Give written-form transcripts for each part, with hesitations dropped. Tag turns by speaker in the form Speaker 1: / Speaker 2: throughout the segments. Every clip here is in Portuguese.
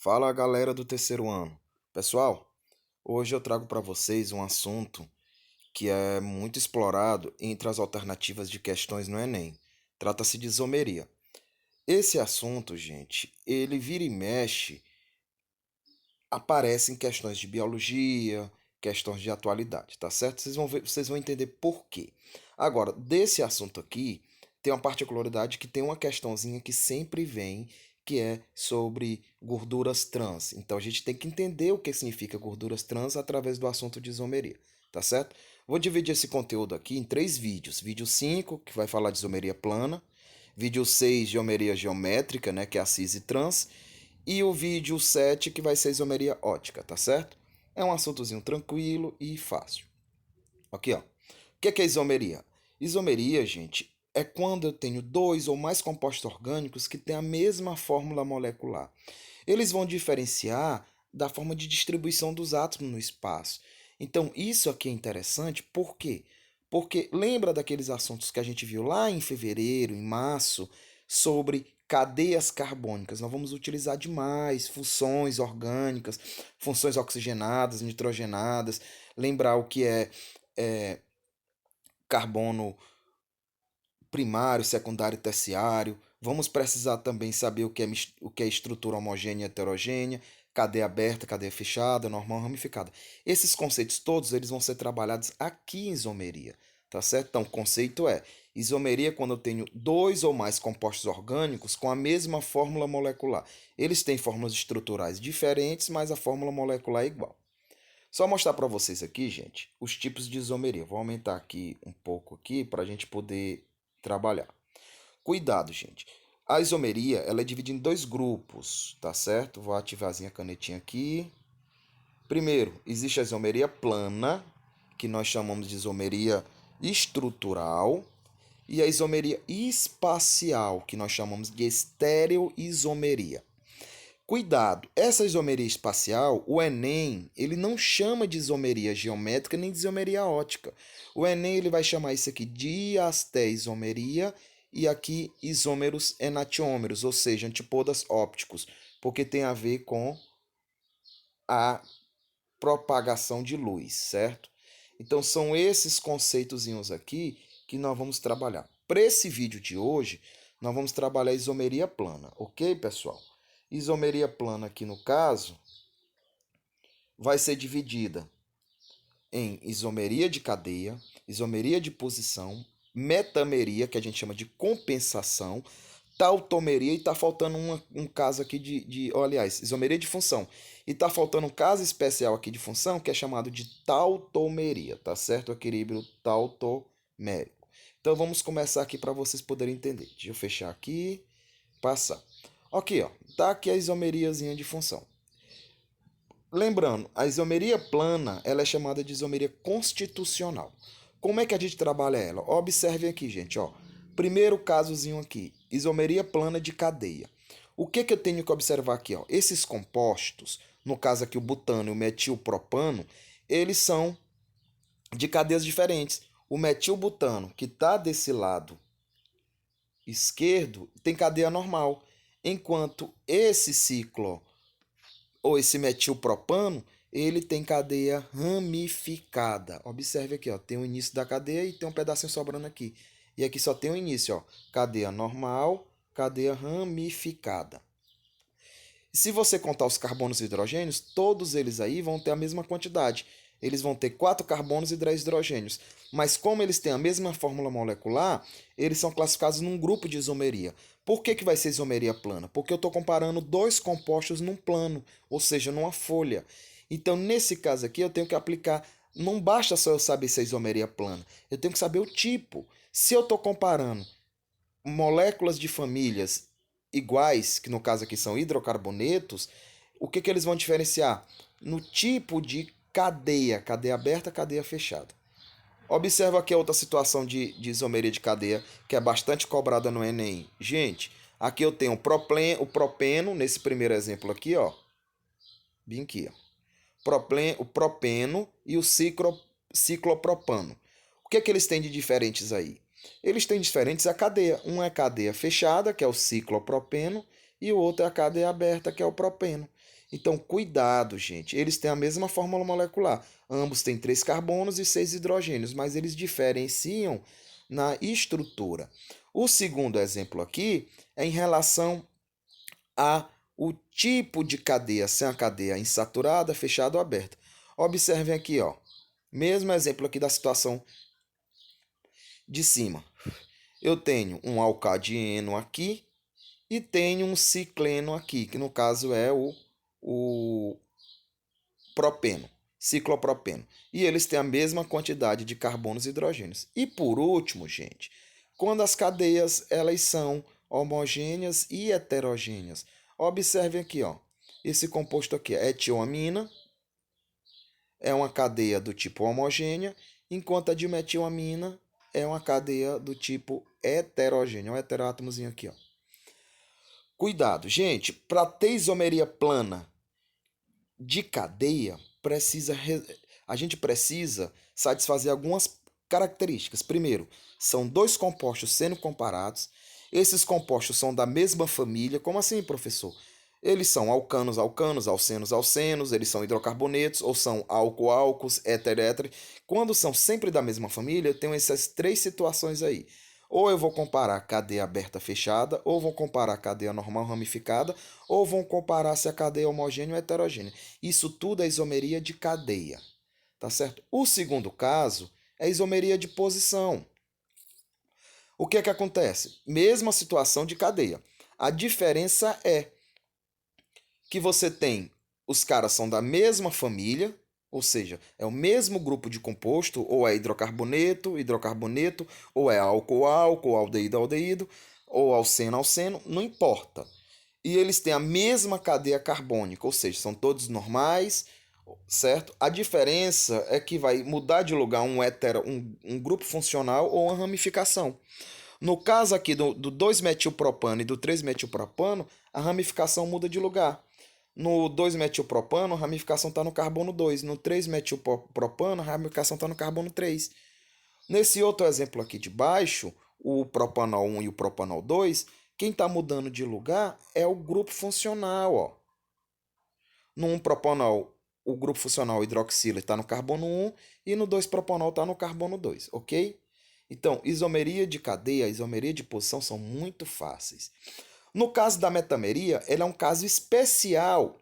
Speaker 1: Fala galera do terceiro ano. Pessoal, hoje eu trago para vocês um assunto que é muito explorado entre as alternativas de questões no Enem. Trata-se de isomeria. Esse assunto, gente, ele vira e mexe, aparece em questões de biologia, questões de atualidade, tá certo? Vocês vão entender por quê. Agora, desse assunto aqui, tem uma particularidade que tem uma questãozinha que sempre vem, que é sobre gorduras trans. Então a gente tem que entender o que significa gorduras trans através do assunto de isomeria, tá certo? Vou dividir esse conteúdo aqui em três vídeos. Vídeo 5 que vai falar de isomeria plana. Vídeo 6 de isomeria geométrica, né, que é a cis e trans. E o vídeo 7 que vai ser isomeria ótica, tá certo? É um assuntozinho tranquilo e fácil. Aqui, ó. O que é isomeria? Isomeria, gente, é quando eu tenho dois ou mais compostos orgânicos que têm a mesma fórmula molecular. Eles vão diferenciar da forma de distribuição dos átomos no espaço. Então, isso aqui é interessante, por quê? Porque lembra daqueles assuntos que a gente viu lá em fevereiro, em março, sobre cadeias carbônicas. Nós vamos utilizar demais funções orgânicas, funções oxigenadas, nitrogenadas, lembrar o que é carbono primário, secundário e terciário. Vamos precisar também saber o que é estrutura homogênea e heterogênea, cadeia aberta, cadeia fechada, normal ramificada. Esses conceitos todos eles vão ser trabalhados aqui em isomeria, tá certo? Então, o conceito é isomeria quando eu tenho dois ou mais compostos orgânicos com a mesma fórmula molecular. Eles têm fórmulas estruturais diferentes, mas a fórmula molecular é igual. Só mostrar para vocês aqui, gente, os tipos de isomeria. Vou aumentar aqui um pouco aqui para a gente poder trabalhar. Cuidado, gente. A isomeria ela é dividida em dois grupos, tá certo? Vou ativar a canetinha aqui. Primeiro, existe a isomeria plana, que nós chamamos de isomeria estrutural, e a isomeria espacial, que nós chamamos de estereoisomeria. Cuidado, essa isomeria espacial, o Enem, ele não chama de isomeria geométrica nem de isomeria ótica. O Enem ele vai chamar isso aqui de diasteisomeria e aqui isômeros enantiômeros, ou seja, antipodas ópticos, porque tem a ver com a propagação de luz, certo? Então são esses conceitozinhos aqui que nós vamos trabalhar. Para esse vídeo de hoje, nós vamos trabalhar a isomeria plana, ok, pessoal? Isomeria plana aqui no caso vai ser dividida em isomeria de cadeia, isomeria de posição, metameria, que a gente chama de compensação, tautomeria, e tá faltando um caso aqui aliás, isomeria de função. E tá faltando um caso especial aqui de função que é chamado de tautomeria, tá certo? O equilíbrio tautomérico. Então vamos começar aqui para vocês poderem entender. Deixa eu fechar aqui, passar. Aqui, ó, tá aqui a isomeriazinha de função. Lembrando, a isomeria plana ela é chamada de isomeria constitucional. Como é que a gente trabalha ela? Observem aqui, gente. Ó. Primeiro casozinho aqui, isomeria plana de cadeia. O que eu tenho que observar aqui? Ó? Esses compostos, no caso aqui o butano e o metilpropano, eles são de cadeias diferentes. O metilbutano, que está desse lado esquerdo, tem cadeia normal, enquanto esse ciclo ou esse metilpropano, ele tem cadeia ramificada. Observe aqui, ó, tem o início da cadeia e tem um pedacinho sobrando aqui. E aqui só tem o início, ó, cadeia normal, cadeia ramificada. Se você contar os carbonos e hidrogênios, todos eles aí vão ter a mesma quantidade. Eles vão ter 4 carbonos e 3 hidrogênios. Mas como eles têm a mesma fórmula molecular, eles são classificados num grupo de isomeria. Por que vai ser isomeria plana? Porque eu estou comparando dois compostos num plano, ou seja, numa folha. Então, nesse caso aqui, eu tenho que aplicar. Não basta só eu saber se é isomeria plana, eu tenho que saber o tipo. Se eu estou comparando moléculas de famílias iguais, que no caso aqui são hidrocarbonetos, o que eles vão diferenciar? No tipo de cadeia, cadeia aberta, cadeia fechada. Observa aqui a outra situação de isomeria de cadeia, que é bastante cobrada no Enem. Gente, aqui eu tenho o propeno, nesse primeiro exemplo aqui, ó. Bem aqui, ó. O propeno e o ciclopropano. O que eles têm de diferentes aí? Eles têm diferentes a cadeia. Um é cadeia fechada, que é o ciclopropeno, e o outro é a cadeia aberta, que é o propeno. Então, cuidado, gente. Eles têm a mesma fórmula molecular. Ambos têm 3 carbonos e 6 hidrogênios, mas eles diferenciam na estrutura. O segundo exemplo aqui é em relação a o tipo de cadeia, se é uma cadeia insaturada, fechada ou aberta. Observem aqui, ó. Mesmo exemplo aqui da situação de cima. Eu tenho um alcadieno aqui e tenho um cicleno aqui, que no caso é o propeno, ciclopropeno. E eles têm a mesma quantidade de carbonos e hidrogênios. E por último, gente, quando as cadeias elas são homogêneas e heterogêneas. Observem aqui, ó. Esse composto aqui é etilamina, é uma cadeia do tipo homogênea, enquanto a dimetilamina é uma cadeia do tipo heterogênea. Olha o heteroátomozinho aqui, ó. Cuidado, gente, para ter isomeria plana de cadeia, a gente precisa satisfazer algumas características. Primeiro, são dois compostos sendo comparados. Esses compostos são da mesma família. Como assim, professor? Eles são alcanos, alcanos, alcenos, alcenos, eles são hidrocarbonetos, ou são álcool-álcools, éter-éter. Quando são sempre da mesma família, eu tenho essas três situações aí. Ou eu vou comparar cadeia aberta fechada, ou vou comparar cadeia normal ramificada, ou vão comparar se a cadeia é homogênea ou heterogênea. Isso tudo é isomeria de cadeia, tá certo? O segundo caso é isomeria de posição. O que é que acontece? Mesma situação de cadeia. A diferença é que você tem, os caras são da mesma família, ou seja, é o mesmo grupo de composto, ou é hidrocarboneto, hidrocarboneto, ou é álcool, álcool, aldeído, aldeído, ou alceno, alceno, não importa. E eles têm a mesma cadeia carbônica, ou seja, são todos normais, certo? A diferença é que vai mudar de lugar um grupo funcional ou uma ramificação. No caso aqui do 2-metilpropano e do 3-metilpropano, a ramificação muda de lugar. No 2-metilpropano, a ramificação está no carbono 2. No 3-metilpropano, a ramificação está no carbono 3. Nesse outro exemplo aqui de baixo, o propanol 1 e o propanol 2, quem está mudando de lugar é o grupo funcional. Ó. No 1-propanol, o grupo funcional hidroxila está no carbono 1 e no 2-propanol está no carbono 2, ok? Então, isomeria de cadeia, isomeria de posição são muito fáceis. No caso da metameria, ele é um caso especial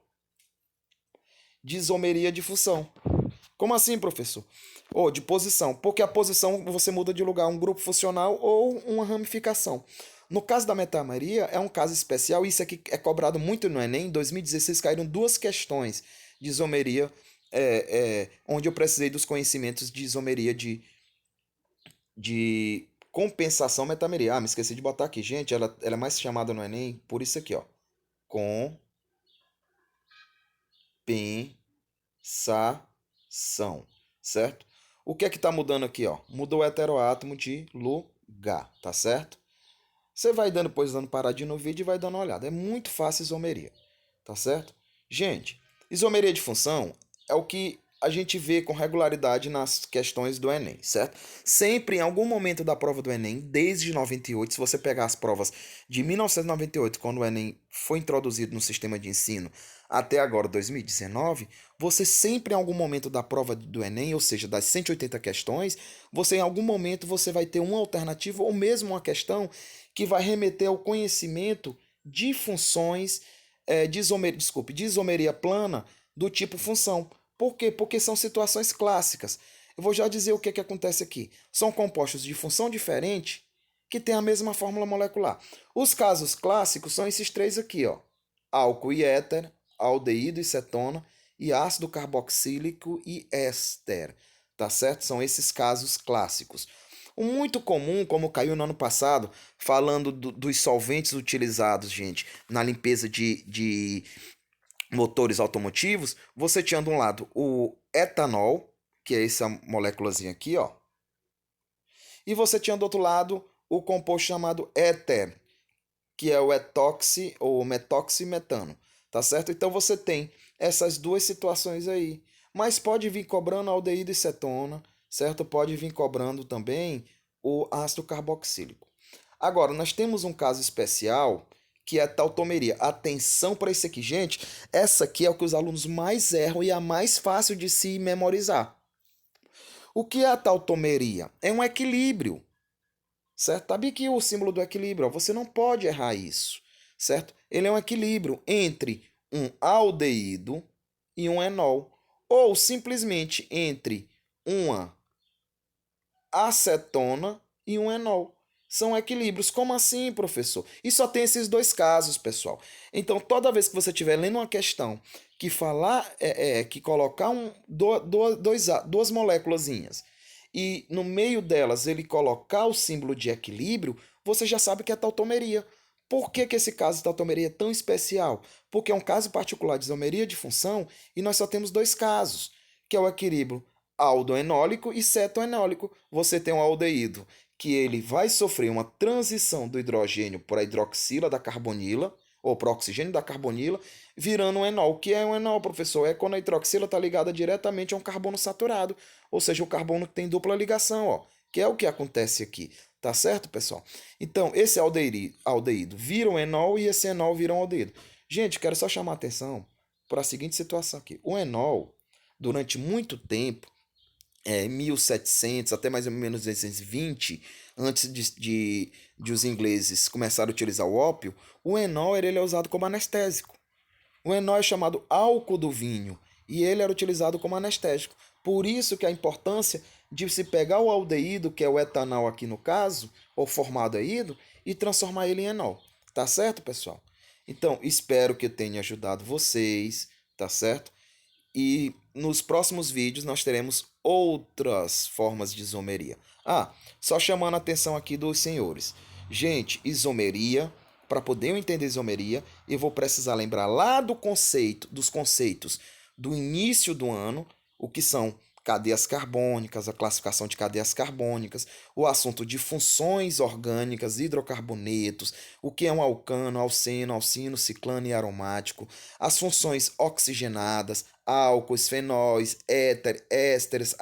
Speaker 1: de isomeria de função. Como assim, professor? Ou de posição, porque a posição você muda de lugar, um grupo funcional ou uma ramificação. No caso da metameria, é um caso especial, isso aqui é cobrado muito no Enem. Em 2016 caíram duas questões de isomeria, onde eu precisei dos conhecimentos de isomeria de compensação metameria. Ah, me esqueci de botar aqui, gente, ela é mais chamada no Enem por isso aqui, ó. Compensação, certo? O que é que está mudando aqui, ó? Mudou o heteroátomo de lugar, tá certo? Você vai dando, depois dando paradinha no vídeo e vai dando uma olhada. É muito fácil isomeria, tá certo? Gente, isomeria de função é o que a gente vê com regularidade nas questões do Enem, certo? Sempre em algum momento da prova do Enem, desde 98, se você pegar as provas de 1998, quando o Enem foi introduzido no sistema de ensino, até agora, 2019, você sempre em algum momento da prova do Enem, ou seja, das 180 questões, você em algum momento você vai ter uma alternativa ou mesmo uma questão que vai remeter ao conhecimento de funções de isomeria plana do tipo função. Por quê? Porque são situações clássicas. Eu vou já dizer o que, que acontece aqui. São compostos de função diferente que têm a mesma fórmula molecular. Os casos clássicos são esses três aqui, ó. Álcool e éter, aldeído e cetona, e ácido carboxílico e éster. Tá certo? São esses casos clássicos. O muito comum, como caiu no ano passado, falando dos solventes utilizados, gente, na limpeza de motores automotivos, você tinha de um lado o etanol, que é essa moléculazinha aqui, ó, e você tinha do outro lado o composto chamado éter, que é o etoxi ou metoximetano, tá certo? Então você tem essas duas situações aí, mas pode vir cobrando aldeído e cetona, certo? Pode vir cobrando também o ácido carboxílico. Agora, nós temos um caso especial que é tautomeria. Atenção para isso aqui, gente. Essa aqui é o que os alunos mais erram e é a mais fácil de se memorizar. O que é a tautomeria? É um equilíbrio, certo? Sabe que o símbolo do equilíbrio, ó, você não pode errar isso, certo? Ele é um equilíbrio entre um aldeído e um enol, ou simplesmente entre uma acetona e um enol. São equilíbrios. Como assim, professor? E só tem esses dois casos, pessoal. Então, toda vez que você estiver lendo uma questão que falar, que colocar duas moléculazinhas e no meio delas ele colocar o símbolo de equilíbrio, você já sabe que é tautomeria. Por que esse caso de tautomeria é tão especial? Porque é um caso particular de isomeria de função e nós só temos dois casos, que é o equilíbrio aldoenólico e cetoenólico. Você tem um aldeído que ele vai sofrer uma transição do hidrogênio para a hidroxila da carbonila, ou para o oxigênio da carbonila, virando um enol. O que é um enol, professor? É quando a hidroxila está ligada diretamente a um carbono saturado, ou seja, o carbono que tem dupla ligação, ó, que é o que acontece aqui. Tá certo, pessoal? Então, esse aldeído vira um enol e esse enol vira um aldeído. Gente, quero só chamar a atenção para a seguinte situação aqui. O enol, durante muito tempo, 1700 até mais ou menos 1920, antes de os ingleses começarem a utilizar o ópio, o enol ele é usado como anestésico. O enol é chamado álcool do vinho e ele era utilizado como anestésico. Por isso que a importância de se pegar o aldeído, que é o etanol aqui no caso, ou formaldeído, e transformar ele em enol. Tá certo, pessoal? Então, espero que eu tenha ajudado vocês, tá certo? E nos próximos vídeos nós teremos outras formas de isomeria. Ah, só chamando a atenção aqui dos senhores. Gente, isomeria, para poder eu entender isomeria, eu vou precisar lembrar lá dos conceitos do início do ano, o que são cadeias carbônicas, a classificação de cadeias carbônicas, o assunto de funções orgânicas, hidrocarbonetos, o que é um alcano, alceno, alcino, ciclano e aromático, as funções oxigenadas, álcools, fenóis, ésteres,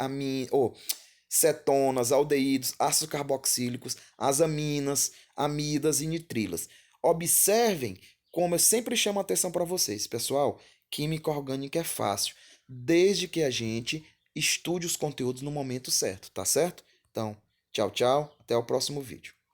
Speaker 1: cetonas, aldeídos, ácidos carboxílicos, as aminas, amidas e nitrilas. Observem como eu sempre chamo a atenção para vocês, pessoal. Química orgânica é fácil, desde que a gente estude os conteúdos no momento certo, tá certo? Então, tchau, tchau, até o próximo vídeo.